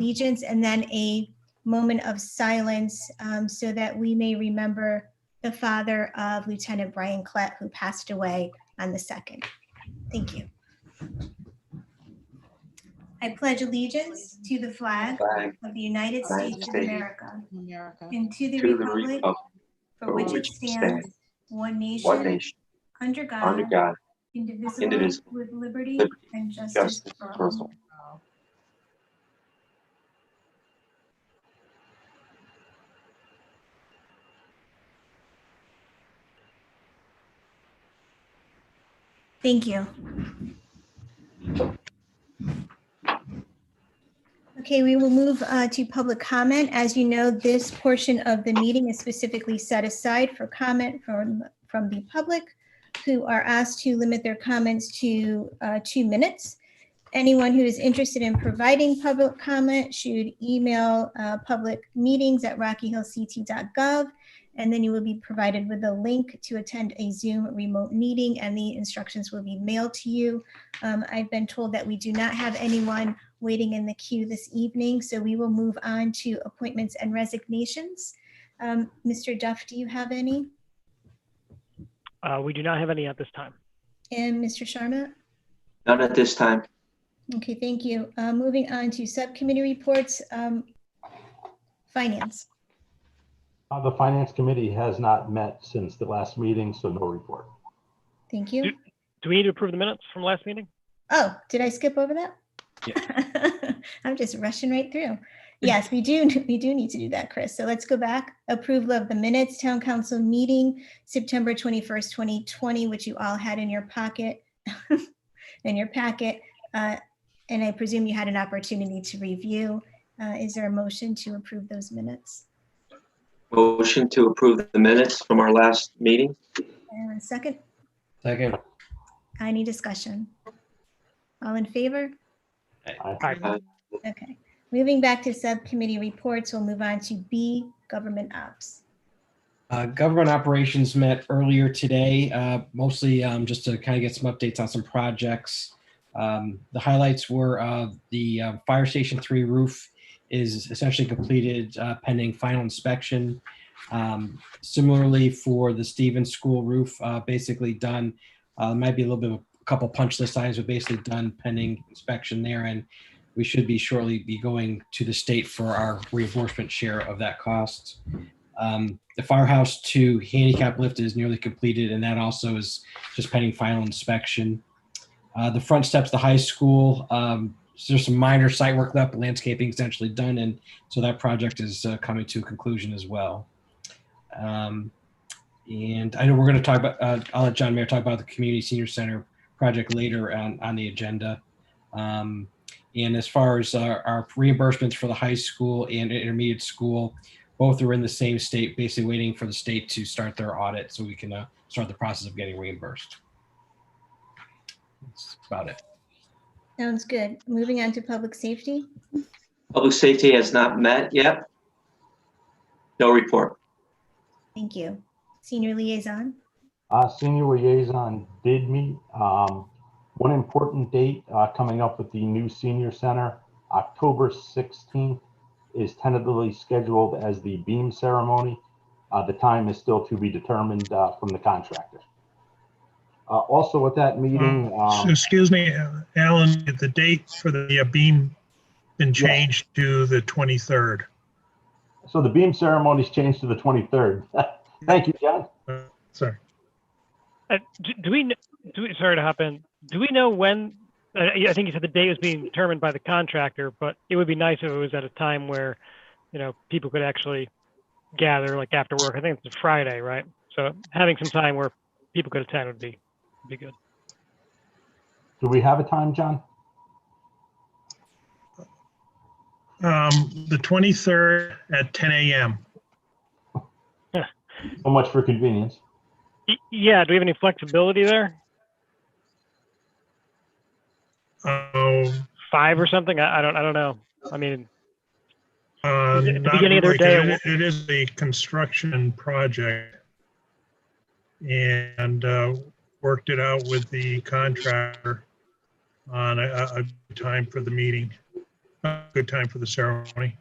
allegiance and then a moment of silence so that we may remember the father of Lieutenant Brian Klett, who passed away on the 2nd. Thank you. I pledge allegiance to the flag of the United States of America and to the republic for which it stands, one nation, under God, indivisible, with liberty and justice for all. Thank you. Okay, we will move to public comment. As you know, this portion of the meeting is specifically set aside for comment from the public, who are asked to limit their comments to 2 minutes. Anyone who is interested in providing public comment should email publicmeetings@rockyhillct.gov, and then you will be provided with a link to attend a Zoom remote meeting, and the instructions will be mailed to you. I've been told that we do not have anyone waiting in the queue this evening, so we will move on to appointments and resignations. Mr. Duff, do you have any? We do not have any at this time. And Mr. Sharma? None at this time. Okay, thank you. Moving on to subcommittee reports. Finance. The Finance Committee has not met since the last meeting, so no report. Thank you. Do we need to approve the minutes from last meeting? Oh, did I skip over that? Yeah. I'm just rushing right through. Yes, we do need to do that, Chris. So let's go back. Approval of the minutes, Town Council meeting, September 21st, 2020, which you all had in your pocket, in your packet. And I presume you had an opportunity to review. Is there a motion to approve those minutes? Motion to approve the minutes from our last meeting. And a second? Second. Any discussion? All in favor? Aye. Okay. Moving back to subcommittee reports, we'll move on to B, government ops. Government operations met earlier today, mostly just to kind of get some updates on some projects. The highlights were the Fire Station 3 roof is essentially completed pending final inspection. Similarly for the Stevens School roof, basically done. Might be a little bit of a couple punch list items, but basically done pending inspection there. And we should be shortly be going to the state for our reimbursement share of that cost. The Firehouse 2 handicap lift is nearly completed, and that also is just pending final inspection. The front steps of the high school, so there's some minor site work left, but landscaping essentially done, and so that project is coming to a conclusion as well. And I know we're going to talk about, I'll let John Mayer talk about the Community Senior Center project later on the agenda. And as far as our reimbursements for the high school and intermediate school, both are in the same state, basically waiting for the state to start their audit so we can start the process of getting reimbursed. That's about it. Sounds good. Moving on to public safety. Public safety has not met yet. No report. Thank you. Senior liaison. Senior liaison did meet. One important date coming up with the new senior center, October 16th is tentatively scheduled as the beam ceremony. The time is still to be determined from the contractor. Also at that meeting. Excuse me, Alan, the date for the beam been changed to the 23rd. So the beam ceremony is changed to the 23rd. Thank you, John. Sorry. Sorry to hop in. Do we know when? I think you said the date was being determined by the contractor, but it would be nice if it was at a time where, people could actually gather, like after work. I think it's a Friday, right? So having some time where people could attend would be good. Do we have a time, John? The 23rd at 10 a.m. So much for convenience. Yeah. Do we have any flexibility there? 5 or something? I don't know. I mean, at the beginning of their day. It is a construction project, and worked it out with the contractor on a time for the meeting. a good time for the ceremony.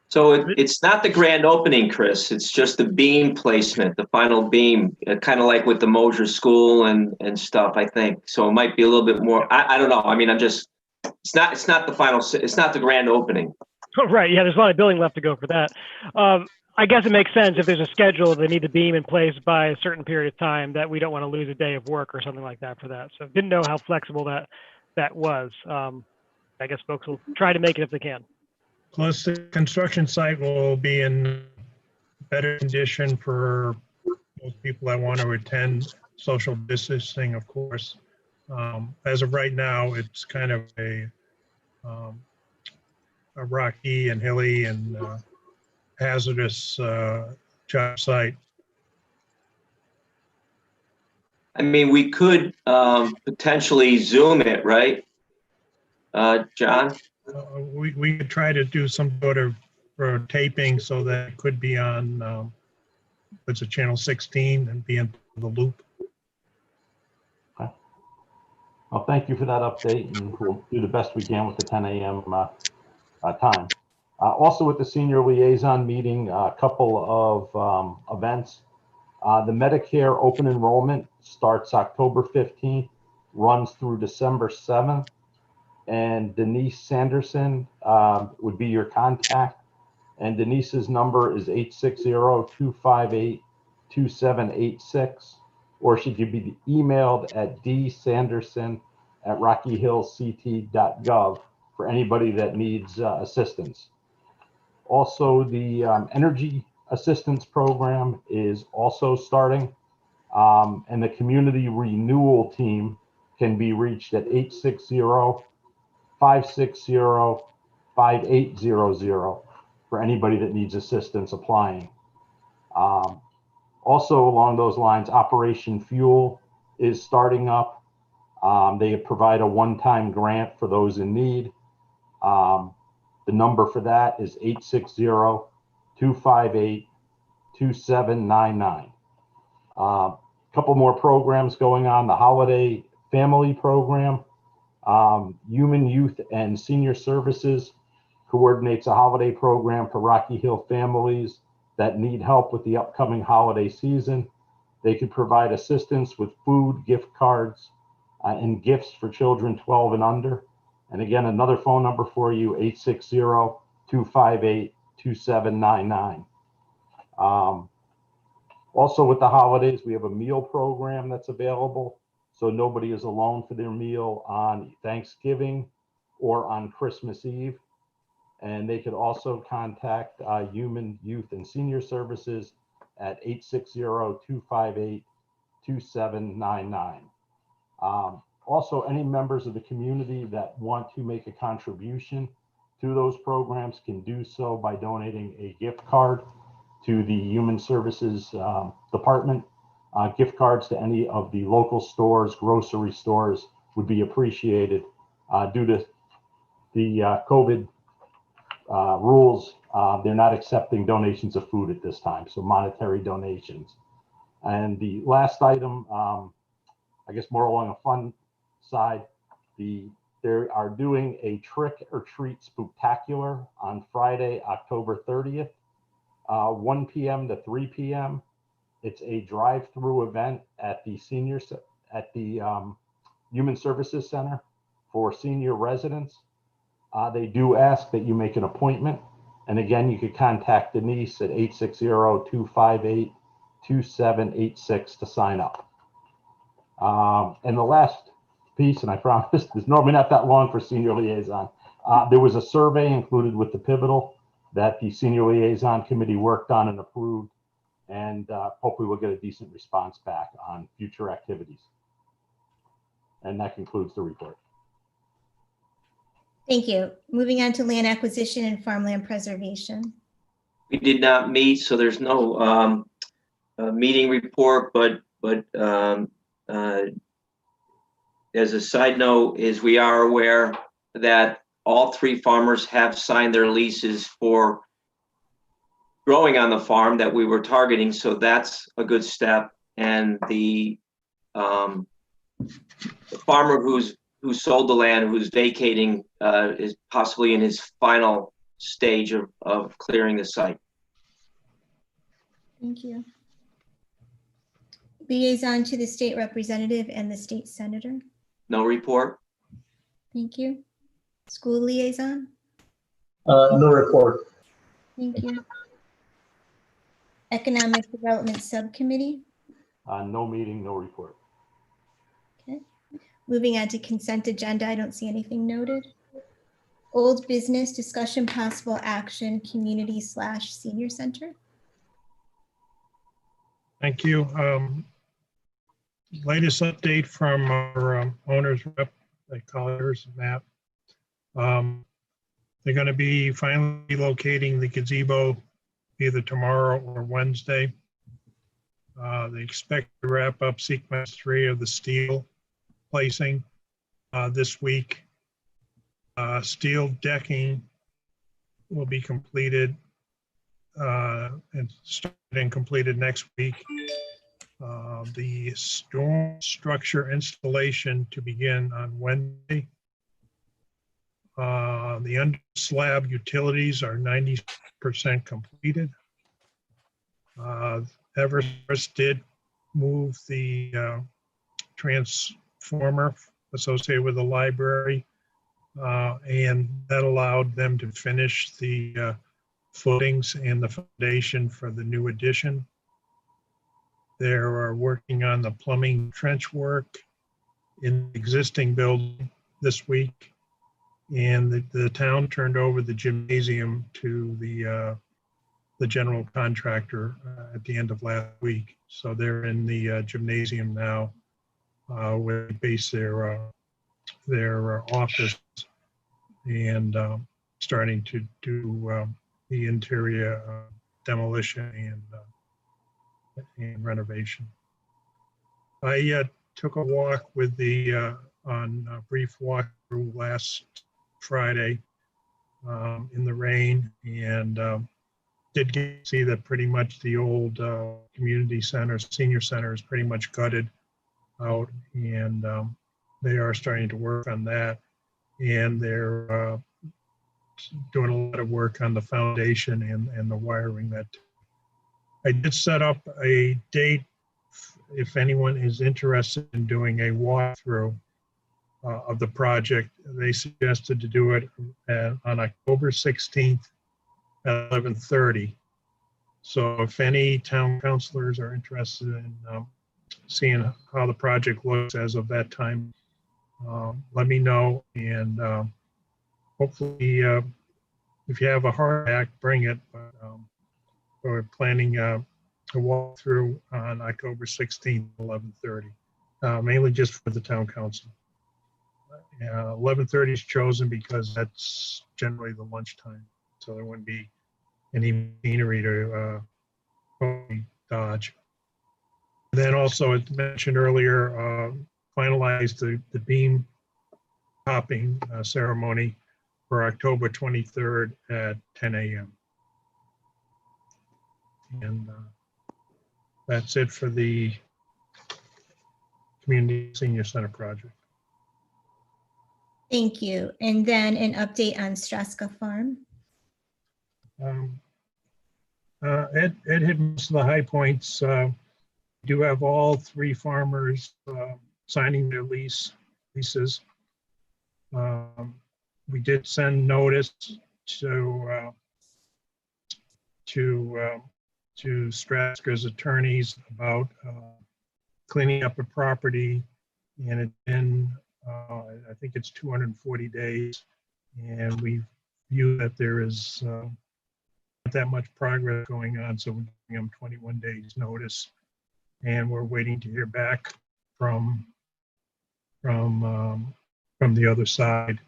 So it's not the grand opening, Chris. It's just the beam placement, the final beam, kind of like with the Mosier School and stuff, I think. So it might be a little bit more, I don't know. I mean, it's not the final, it's not the grand opening. Right. Yeah, there's a lot of building left to go for that. I guess it makes sense if there's a schedule, they need the beam in place by a certain period of time, that we don't want to lose a day of work or something like that for that. So didn't know how flexible that was. I guess folks will try to make it if they can. Plus, the construction site will be in better condition for those people that want to attend, social distancing, of course. As of right now, it's kind of a rocky and hilly and hazardous job site. I mean, we could potentially Zoom it, right? John? We could try to do some sort of taping so that it could be on, what's it, channel 16 and be in the loop. Well, thank you for that update, and we'll do the best we can with the 10 a.m. Time. Also with the senior liaison meeting, a couple of events. The Medicare open enrollment starts October 15th, runs through December 7th. And Denise Sanderson would be your contact. And Denise's number is 860-258-2786, or she could be emailed at dsanderson@rockyhillct.gov for anybody that needs assistance. Also, the Energy Assistance Program is also starting, and the Community Renewal Team can be reached at 860-560-5800 for anybody that needs assistance applying. Also along those lines, Operation Fuel is starting up. They provide a one-time grant for those in need. The number for that is 860-258-2799. Couple more programs going on. The Holiday Family Program. Human Youth and Senior Services coordinates a holiday program for Rocky Hill families that need help with the upcoming holiday season. They can provide assistance with food, gift cards, and gifts for children 12 and under. And again, another phone number for you, 860-258-2799. Also with the holidays, we have a meal program that's available, so nobody is alone for their meal on Thanksgiving or on Christmas Eve. And they could also contact Human Youth and Senior Services at 860-258-2799. Also, any members of the community that want to make a contribution to those programs can do so by donating a gift card to the Human Services Department. Gift cards to any of the local stores, grocery stores would be appreciated. Due to the COVID rules, they're not accepting donations of food at this time, so monetary donations. And the last item, I guess more along a fun side, they are doing a trick or treat spooktacular on Friday, October 30th, 1 p.m. to 3 p.m. It's a drive-through event at the Human Services Center for senior residents. They do ask that you make an appointment. And again, you could contact Denise at 860-258-2786 to sign up. And the last piece, and I promise it's normally not that long for senior liaison, there was a survey included with the pivotal that the senior liaison committee worked on and approved, and hopefully we'll get a decent response back on future activities. And that concludes the report. Thank you. Moving on to land acquisition and farmland preservation. We did not meet, so there's no meeting report, but as a side note, is we are aware that all three farmers have signed their leases for growing on the farm that we were targeting, so that's a good step. And the farmer who's who sold the land, who's vacating, is possibly in his final stage of clearing the site. Thank you. Liaison to the state representative and the state senator. No report? Thank you. School liaison. No report. Thank you. Economic Development Subcommittee. No meeting, no report. Okay. Moving on to consent agenda, I don't see anything noted. Old business, discussion possible action, community/senior center. Thank you. Latest update from our owner's rep, they call hers, Matt. They're going to be finally locating the gazebo either tomorrow or Wednesday. They expect to wrap up sequence 3 of the steel placing this week. Steel decking will be completed and starting completed next week. The storm structure installation to begin on Wednesday. The under slab utilities are 90% completed. Eversource did move the transformer associated with the library, and that allowed them to finish the footings and the foundation for the new addition. They're working on the plumbing trench work in the existing building this week. And the town turned over the gymnasium to the general contractor at the end of last week. So they're in the gymnasium now, where they base their office, and starting to do the interior demolition and renovation. I took a walk with on a brief walkthrough last Friday in the rain, and did get to see that pretty much the old community center, senior center is pretty much gutted out, and they are starting to work on that, and they're doing a lot of work on the foundation and the wiring. That I did set up a date if anyone is interested in doing a walkthrough of the project. They suggested to do it on October 16th at 11:30. So if any town councilors are interested in seeing how the project looks as of that time, let me know. And hopefully, if you have a hard act, bring it. But we're planning a walkthrough on October 16th, 11:30, mainly just for the town council. 11:30 is chosen because that's generally the lunchtime, so there wouldn't be any scenery to dodge. And then also, as mentioned earlier, finalized the beam topping ceremony for October 23rd at 10 a.m. And that's it for the Community Senior Center project. Thank you. And then an update on Straska Farm. Ed hit most of the high points. Do have all 3 farmers signing their leases. We did send notice to Straska's attorneys about cleaning up a property, and it's been I think it's 240 days, and we view that there is not that much progress going on, so we're giving them 21 days notice, and we're waiting to hear back from the other side.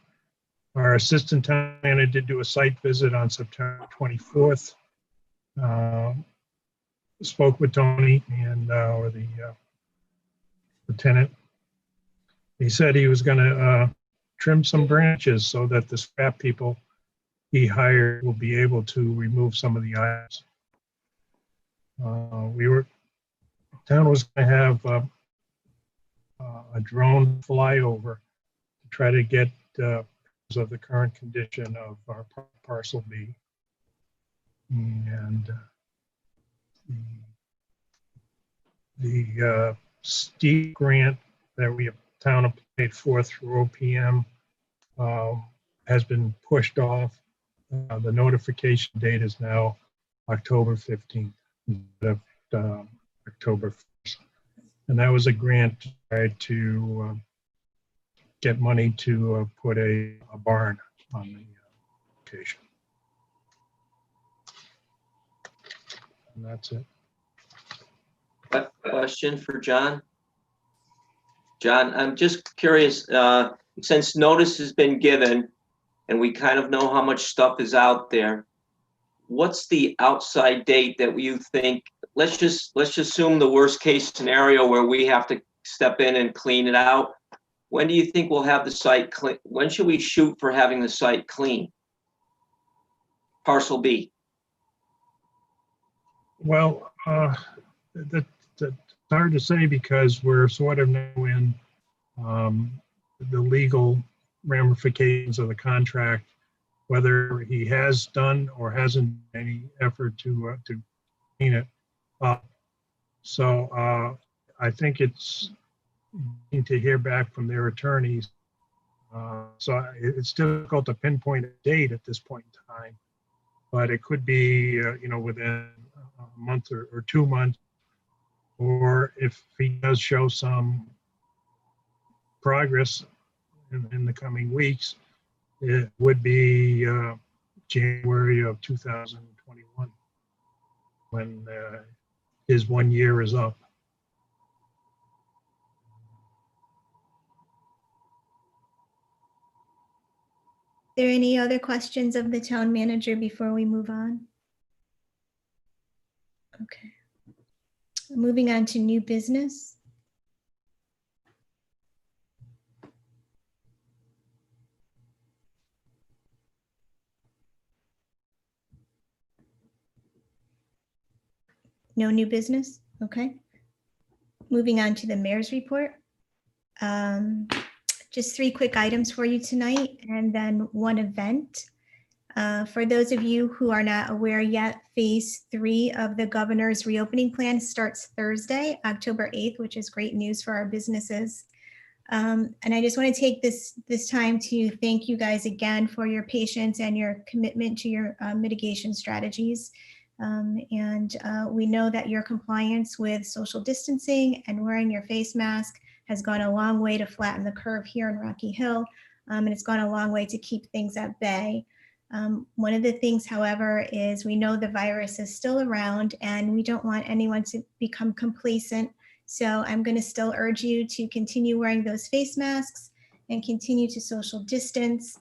Our assistant town manager did do a site visit on September 24th. Spoke with Tony and or the lieutenant. He said he was going to trim some branches so that the scrap people he hired will be able to remove some of the items. Town was going to have a drone flyover to try to get of the current condition of our parcel B. And the steep grant that we have town applied for through OPM has been pushed off. The notification date is now October 15th instead of October 1st. And that was a grant to try to get money to put a barn on the location. And that's it. Question for John? John, I'm just curious, since notice has been given and we kind of know how much stuff is out there, what's the outside date that you think, let's just assume the worst case scenario where we have to step in and clean it out. When do you think we'll have the site clean? When should we shoot for having the site clean? Parcel B. Well, that's hard to say because we're sort of now in the legal ramifications of the contract, whether he has done or hasn't any effort to clean it up. So I think it's to hear back from their attorneys. So it's difficult to pinpoint a date at this point in time, but it could be, within a month or 2 months, or if he does show some progress in the coming weeks, it would be January of 2021 when his 1 year is up. Are there any other questions of the town manager before we move on? Okay. Moving on to new business. No new business? Okay. Moving on to the mayor's report. Just 3 quick items for you tonight and then 1 event. For those of you who are not aware yet, phase 3 of the governor's reopening plan starts Thursday, October 8th, which is great news for our businesses. And I just want to take this time to thank you guys again for your patience and your commitment to your mitigation strategies. We know that your compliance with social distancing and wearing your face mask has gone a long way to flatten the curve here in Rocky Hill, and it's gone a long way to keep things at bay. One of the things, however, is we know the virus is still around and we don't want anyone to become complacent. So I'm going to still urge you to continue wearing those face masks and continue to social distance.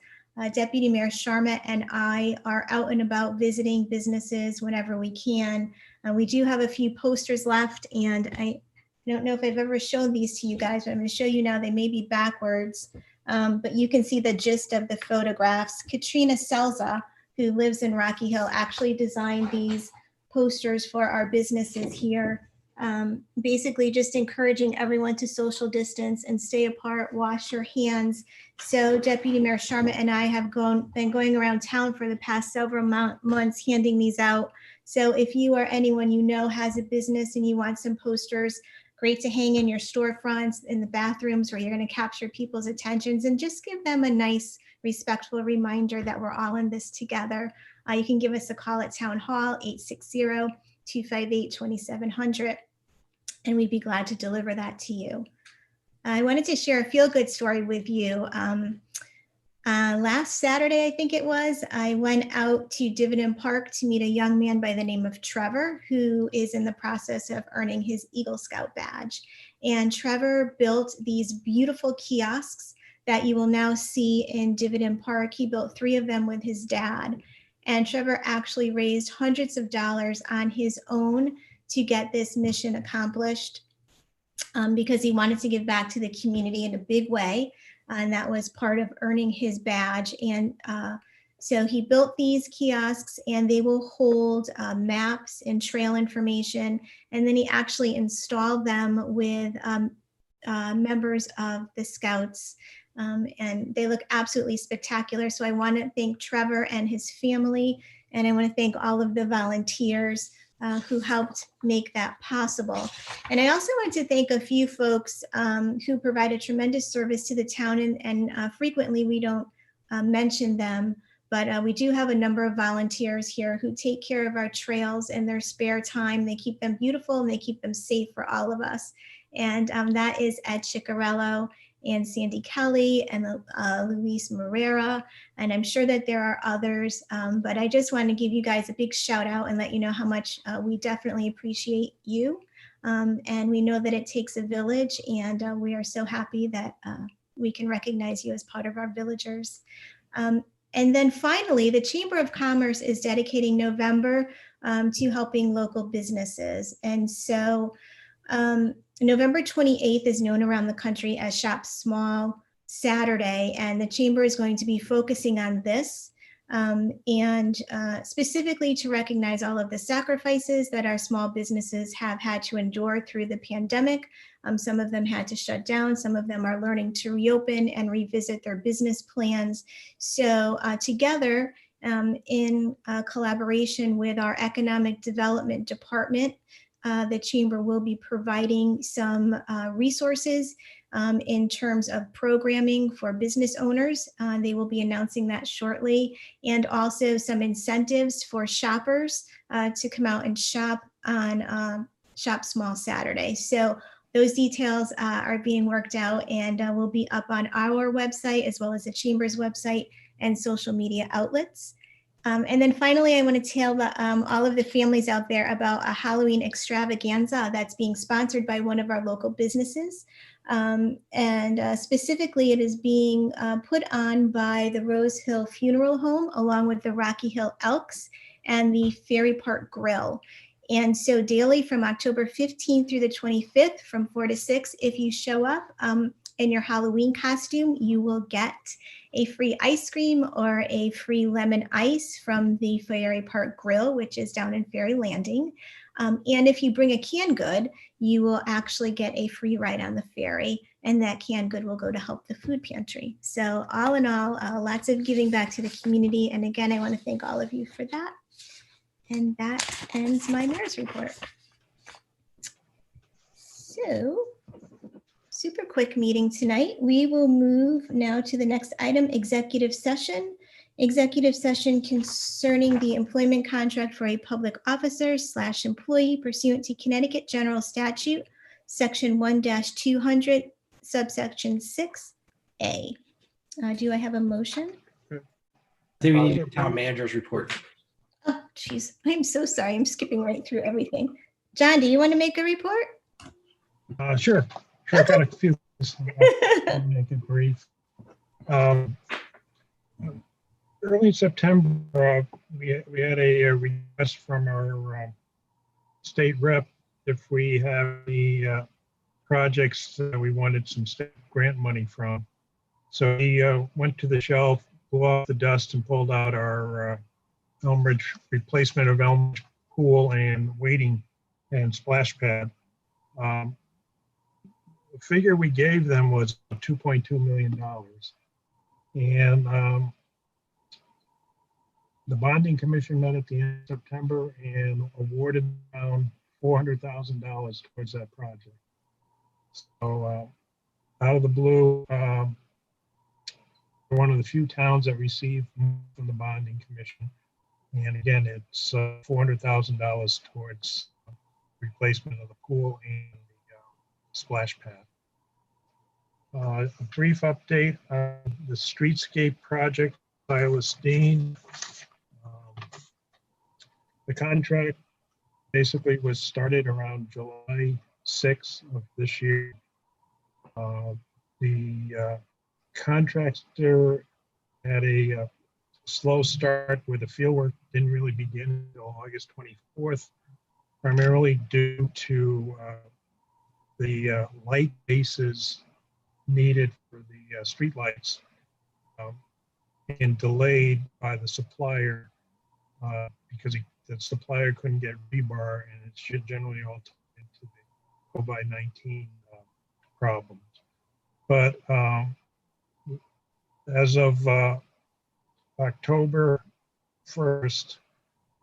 Deputy Mayor Sharma and I are out and about visiting businesses whenever we can. We do have a few posters left, and I don't know if I've ever shown these to you guys, but I'm going to show you now. They may be backwards, but you can see the gist of the photographs. Katrina Selza, who lives in Rocky Hill, actually designed these posters for our businesses here. Basically just encouraging everyone to social distance and stay apart, wash your hands. So Deputy Mayor Sharma and I have been going around town for the past several months handing these out. So if you or anyone you know has a business and you want some posters, great to hang in your storefronts, in the bathrooms where you're going to capture people's attentions and just give them a nice, respectful reminder that we're all in this together. You can give us a call at Town Hall, 860-258-2700, and we'd be glad to deliver that to you. I wanted to share a feel-good story with you. Last Saturday, I think it was, I went out to Dividend Park to meet a young man by the name of Trevor, who is in the process of earning his Eagle Scout badge. And Trevor built these beautiful kiosks that you will now see in Dividend Park. He built 3 of them with his dad. And Trevor actually raised hundreds of dollars on his own to get this mission accomplished because he wanted to give back to the community in a big way. And that was part of earning his badge. And so he built these kiosks, and they will hold maps and trail information. And then he actually installed them with members of the Scouts and they look absolutely spectacular. So I want to thank Trevor and his family, and I want to thank all of the volunteers who helped make that possible. And I also want to thank a few folks who provide a tremendous service to the town, and frequently we don't mention them, but we do have a number of volunteers here who take care of our trails in their spare time. They keep them beautiful and they keep them safe for all of us. And that is Ed Ciccarello and Sandy Kelly and Luis Morera. And I'm sure that there are others, but I just want to give you guys a big shout out and let you know how much we definitely appreciate you. And we know that it takes a village, and we are so happy that we can recognize you as part of our villagers. And then finally, the Chamber of Commerce is dedicating November to helping local businesses. And so November 28th is known around the country as Shop Small Saturday, and the Chamber is going to be focusing on this and specifically to recognize all of the sacrifices that our small businesses have had to endure through the pandemic. Some of them had to shut down, some of them are learning to reopen and revisit their business plans. So together, in collaboration with our Economic Development Department, the Chamber will be providing some resources in terms of programming for business owners. They will be announcing that shortly, and also some incentives for shoppers to come out and shop on Shop Small Saturday. So those details are being worked out and will be up on our website as well as the Chamber's website and social media outlets. And then finally, I want to tell all of the families out there about a Halloween extravaganza that's being sponsored by one of our local businesses. And specifically, it is being put on by the Rose Hill Funeral Home, along with the Rocky Hill Elks and the Ferry Park Grill. And so daily from October 15th through the 25th from 4 to 6, if you show up in your Halloween costume, you will get a free ice cream or a free lemon ice from the Ferry Park Grill, which is down in Ferry Landing. And if you bring a canned good, you will actually get a free ride on the ferry, and that canned good will go to help the food pantry. So all in all, lots of giving back to the community. And again, I want to thank all of you for that. And that ends my mayor's report. So, super quick meeting tonight. We will move now to the next item, executive session. Executive session concerning the employment contract for a public officer / employee pursuant to Connecticut General Statute, Section 1-200, subsection 6A. Do I have a motion? I think we need a town manager's report. Oh, geez, I'm so sorry. I'm skipping right through everything. John, do you want to make a report? Sure. I got a few things. I'll make it brief. Early September, we had a request from our state rep if we have the projects that we wanted some state grant money from. So he went to the shelf, blew off the dust, and pulled out our Elmridge replacement of Elmridge pool and wading and splash pad. The figure we gave them was $2.2 million. And the bonding commission met at the end of September and awarded around $400,000 towards that project. So out of the blue, we're one of the few towns that received from the bonding commission. And again, it's $400,000 towards replacement of the pool and the splash pad. A brief update on the streetscape project, Silas Dean. The contract basically was started around July 6th of this year. The contractor had a slow start where the fieldwork didn't really begin until August 24th, primarily due to the light bases needed for the streetlights and delayed by the supplier because the supplier couldn't get rebar, and it should generally all tie into the COVID-19 problems. But as of October 1st,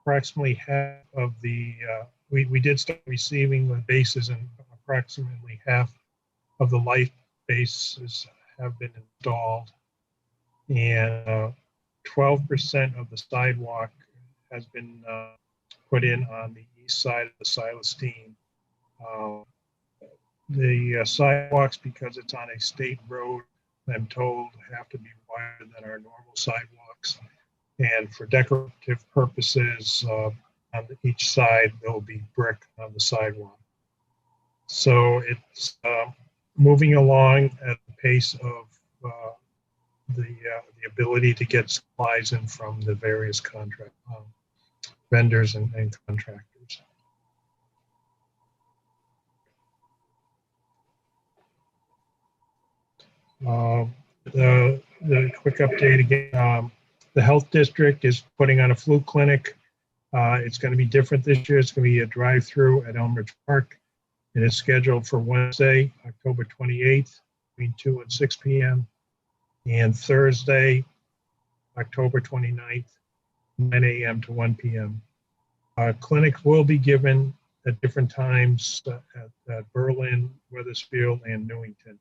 approximately half of the, we did start receiving the bases, and approximately half of the light bases have been installed. And 12% of the sidewalk has been put in on the east side of the Silas Dean. The sidewalks, because it's on a state road, I'm told, have to be wider than our normal sidewalks. And for decorative purposes, on each side, there'll be brick on the sidewalk. So it's moving along at the pace of the ability to get supplies in from the various contract vendors and contractors. The quick update again, the health district is putting on a flu clinic. It's going to be different this year. It's going to be a drive-through at Elmridge Park. It is scheduled for Wednesday, October 28th, between 2 and 6 p.m. and Thursday, October 29th, 9 a.m. to 1 p.m. Clinics will be given at different times at Berlin, Wethersfield, and Newington.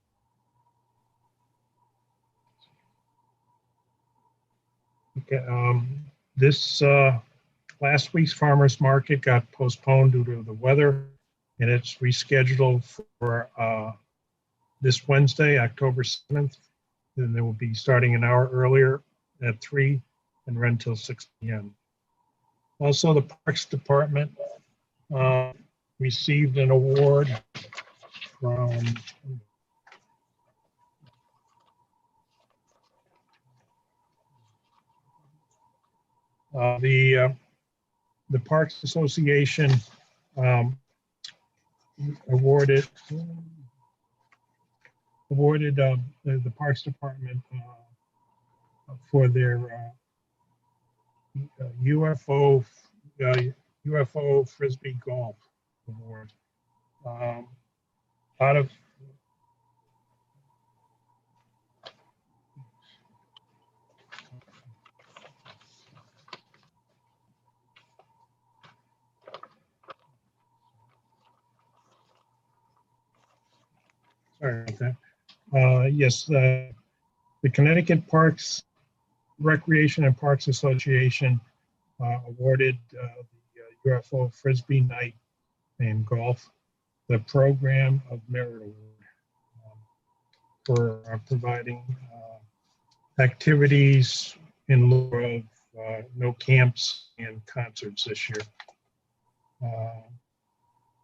Okay, this last week's farmers market got postponed due to the weather, and it's rescheduled for this Wednesday, October 7th. Then they will be starting an hour earlier at 3 and run till 6 p.m. Also, the Parks Department received an award from the Parks Association awarded the Parks Department for their UFO Frisbee Golf Award. Out of sorry about that. Yes, the Connecticut Parks Recreation and Parks Association awarded the UFO Frisbee Night and Golf the Program of Merit Award for providing activities in lieu of no camps and concerts this year.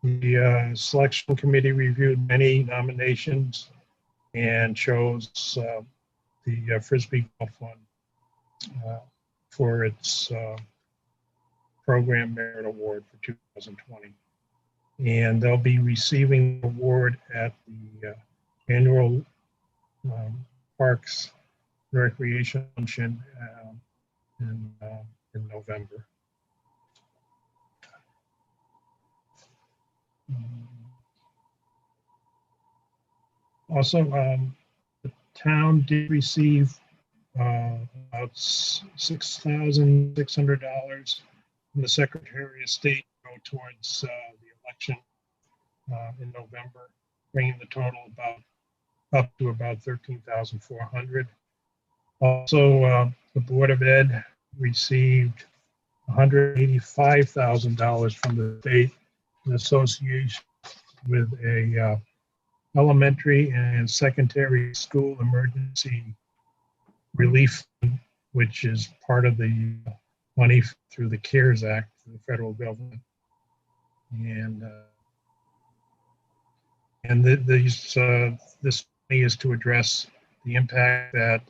The selection committee reviewed many nominations and chose the Frisbee Golf one for its Program Merit Award for 2020. And they'll be receiving the award at the annual Parks Recreation Luncheon in November. Also, the town did receive about $6,600 from the Secretary of State to go towards the election in November, bringing the total up to about $13,400. Also, the Board of Ed received $185,000 from the state in association with a elementary and secondary school emergency relief, which is part of the money through the CARES Act for the federal government. And this money is to address the impact that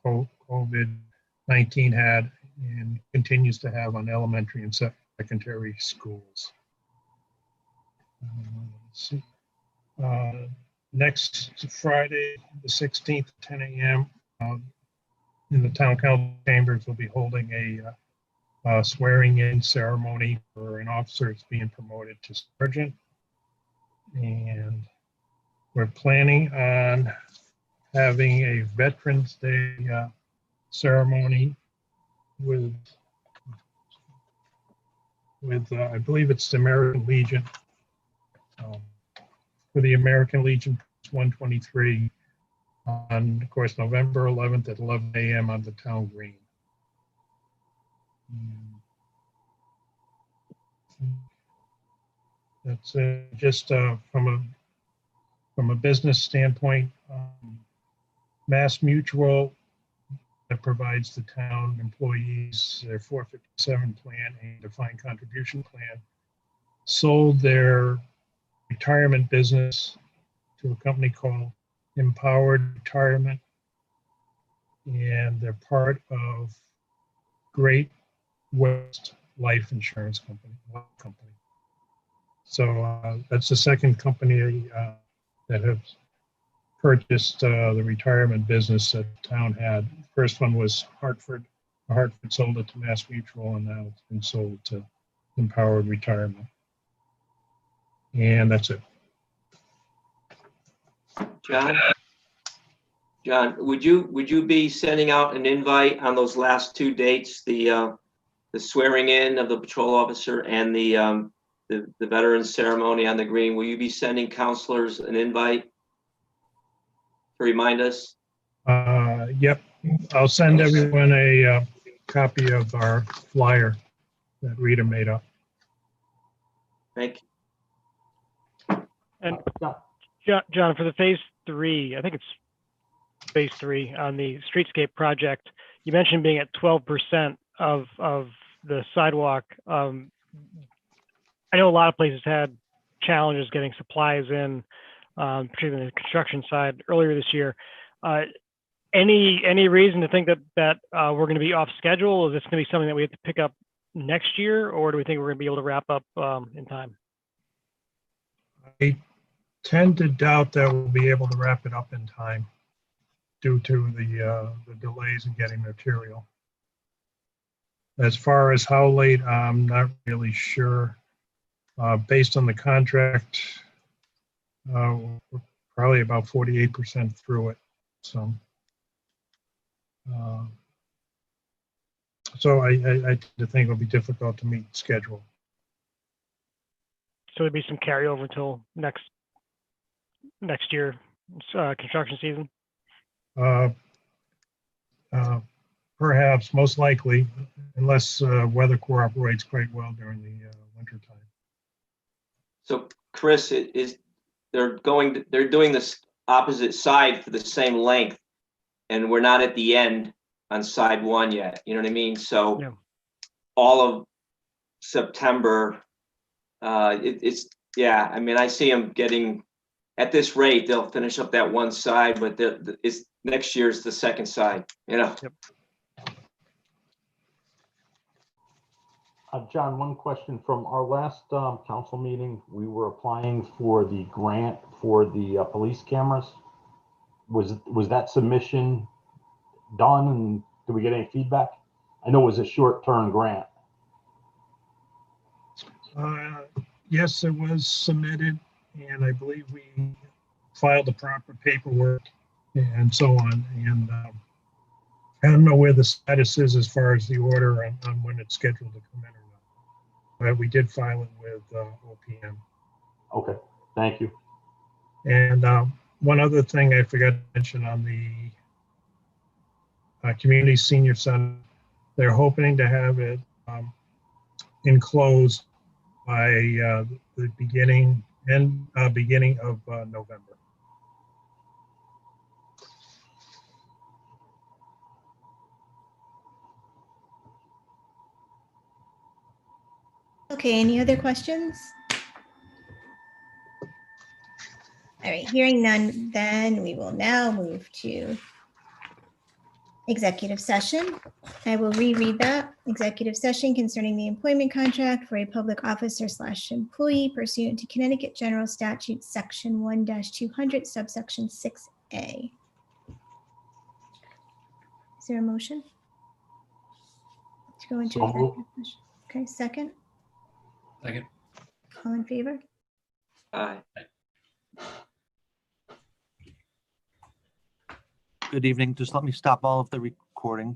COVID-19 had and continues to have on elementary and secondary schools. Let's see. Next Friday, the 16th, 10 a.m. In the town council chambers, we'll be holding a swearing-in ceremony for an officer that's being promoted to sergeant. And we're planning on having a Veterans Day ceremony with I believe it's the American Legion, for the American Legion 123 on, of course, November 11th at 11 a.m. on the town green. That's just from a business standpoint. Mass Mutual, that provides the town employees their 457 plan and defined contribution plan, sold their retirement business to a company called Empowered Retirement, and they're part of Great West Life Insurance Company. So that's the second company that has purchased the retirement business that the town had. First one was Hartford. Hartford sold it to Mass Mutual, and now it's been sold to Empowered Retirement. And that's it. John, would you be sending out an invite on those last two dates, the swearing in of the patrol officer and the veterans ceremony on the green? Will you be sending counselors an invite to remind us? Yep, I'll send everyone a copy of our flyer that Rita made up. Thank you. And John, for the phase 3, I think it's phase 3 on the streetscape project, you mentioned being at 12% of the sidewalk. I know a lot of places had challenges getting supplies in, particularly on the construction side earlier this year. Any reason to think that we're going to be off schedule? Is this going to be something that we have to pick up next year, or do we think we're going to be able to wrap up in time? I tend to doubt that we'll be able to wrap it up in time due to the delays in getting material. As far as how late, I'm not really sure. Based on the contract, we're probably about 48% through it. So I tend to think it'll be difficult to meet schedule. So there'd be some carryover until next year construction season. Perhaps, most likely, unless weather cooperates quite well during the winter time. So Chris, they're doing this opposite side for the same length, and we're not at the end on side 1 yet. You know what I mean? So yeah. All of September, yeah. I mean, I see them getting, at this rate, they'll finish up that one side, but it's next year's the second side. You know. Yep. John, one question. From our last council meeting, we were applying for the grant for the police cameras. Was that submission done, and did we get any feedback? I know it was a short-term grant. Yes, it was submitted, and I believe we filed the proper paperwork and so on. And I don't know where the status is as far as the order on when it's scheduled to come in or not. But we did file it with OPM. Okay, thank you. And one other thing I forgot to mention on the Community Senior Center, they're hoping to have it enclosed by the beginning of November. Okay, any other questions? All right, hearing none, then we will now move to executive session. I will reread that. Executive session concerning the employment contract for a public officer / employee pursuant to Connecticut General Statute Section 1-200 subsection 6A. Is there a motion to go into So executive moved. session? Okay, second. Second. All in favor? Aye. Good evening. Just let me stop all of the recording.